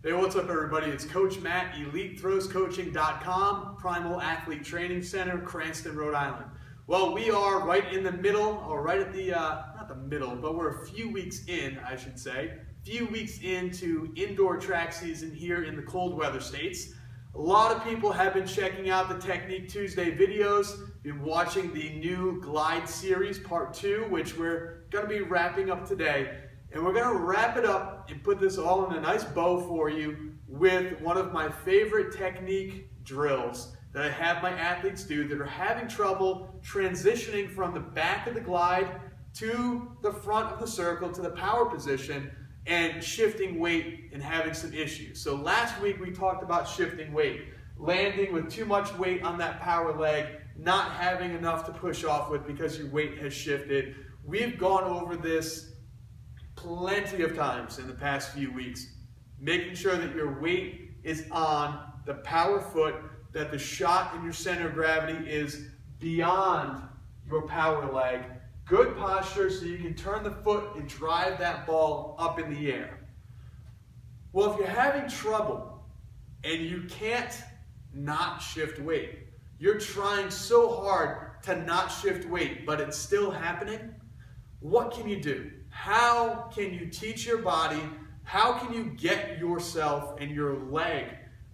Hey, what's up everybody? It's Coach Matt, EliteThrowsCoaching.com, Primal Athlete Training Center, Cranston, Rhode Island. Well, we are right in the middle, or right at the, not the middle, but we're a few weeks in, I should say, into indoor track season here in the cold weather states. A lot of people have been checking out the Technique Tuesday videos, been watching the new Glide Series Part 2, which we're going to be wrapping up today. And we're going to wrap it up and put this all in a nice bow for you with one of my favorite technique drills that I have my athletes do that are having trouble transitioning from the back of the glide to the front of the circle to the power position and shifting weight and having some issues. So last week we talked about shifting weight, landing with too much weight on that power leg, not having enough to push off with because your weight has shifted. We've gone over this plenty of times in the past few weeks, making sure that your weight is on the power foot, that the shot in your center of gravity is beyond your power leg. Good posture so you can turn the foot and drive that ball up in the air. Well, if you're having trouble and you can't not shift weight, you're trying so hard to not shift weight, but it's still happening, what can you do? How can you teach your body, how can you get yourself and your leg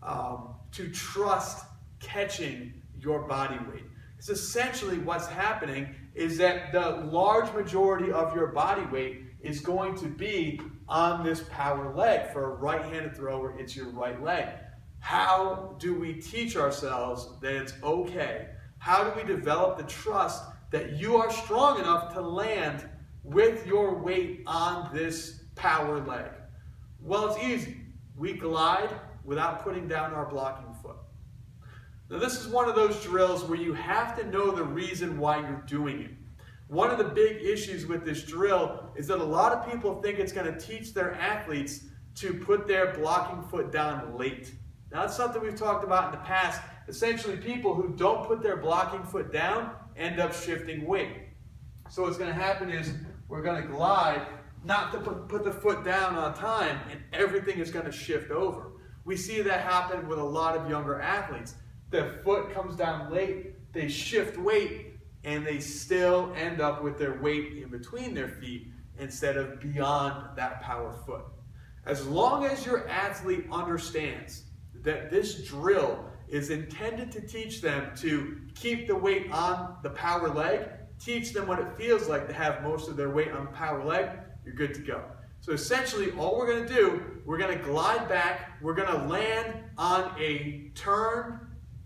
to trust catching your body weight? Because essentially what's happening is that the large majority of your body weight is going to be on this power leg. For a right-handed thrower, it's your right leg. How do we teach ourselves that it's okay? How do we develop the trust that you are strong enough to land with your weight on this power leg? Well, it's easy. We glide without putting down our blocking foot. Now, this is one of those drills where you have to know the reason why you're doing it. One of the big issues with this drill is that a lot of people think it's going to teach their athletes to put their blocking foot down late. Now, that's something we've talked about in the past. Essentially, people who don't put their blocking foot down end up shifting weight. So what's going to happen is we're going to glide, not to put the foot down on time, and everything is going to shift over. We see that happen with a lot of younger athletes. The foot comes down late, they shift weight, and they still end up with their weight in between their feet instead of beyond that power foot. As long as your athlete understands that this drill is intended to teach them to keep the weight on the power leg, teach them what it feels like to have most of their weight on the power leg, you're good to go. So essentially all we're going to do, we're going to glide back, we're going to land on a turned,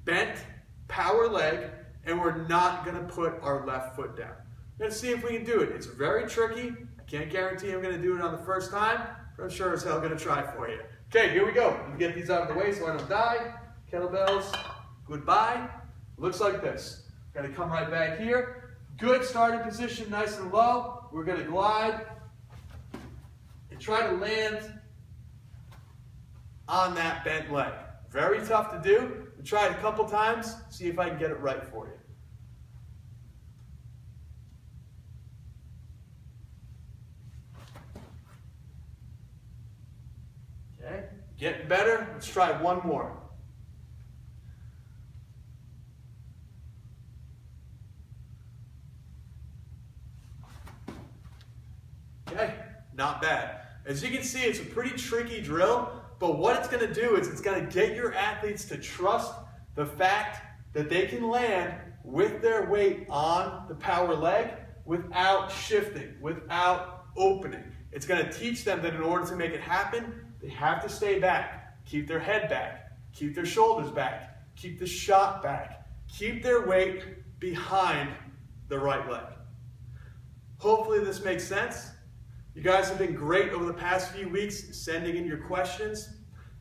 bent power leg, and we're not going to put our left foot down. We're going to see if we can do it. It's very tricky. I can't guarantee I'm going to do it on the first time, but I'm sure as hell going to try for you. Okay, here we go. Let me get these out of the way so I don't die. Kettlebells, goodbye. Looks like this. Going to come right back here. Good starting position, nice and low. We're going to glide and try to land on that bent leg. Very tough to do. We'll try it a couple times, see if I can get it right for you. Okay, getting better. Let's try one more. Okay, not bad. As you can see, it's a pretty tricky drill, but what it's going to do is it's going to get your athletes to trust the fact that they can land with their weight on the power leg without shifting, without opening. It's going to teach them that in order to make it happen, they have to stay back, keep their head back, keep their shoulders back, keep the shot back, keep their weight behind the right leg. Hopefully this makes sense. You guys have been great over the past few weeks sending in your questions.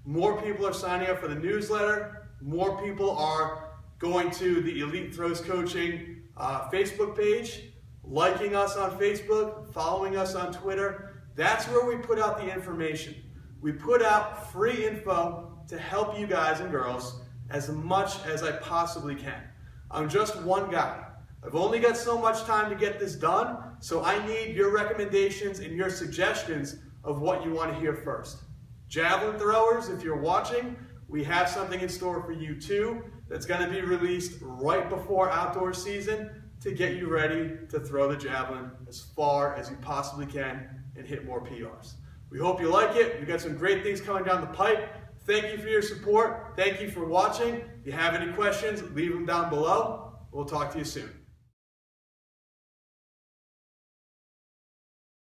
More people are signing up for the newsletter. More people are going to the Elite Throws Coaching Facebook page, liking us on Facebook, following us on Twitter. That's where we put out the information. We put out free info to help you guys and girls as much as I possibly can. I'm just one guy. I've only got so much time to get this done, so I need your recommendations and your suggestions of what you want to hear first. Javelin throwers, if you're watching, we have something in store for you too that's going to be released right before outdoor season to get you ready to throw the javelin as far as you possibly can and hit more PRs. We hope you like it. We've got some great things coming down the pipe. Thank you for your support. Thank you for watching. If you have any questions, leave them down below. We'll talk to you soon.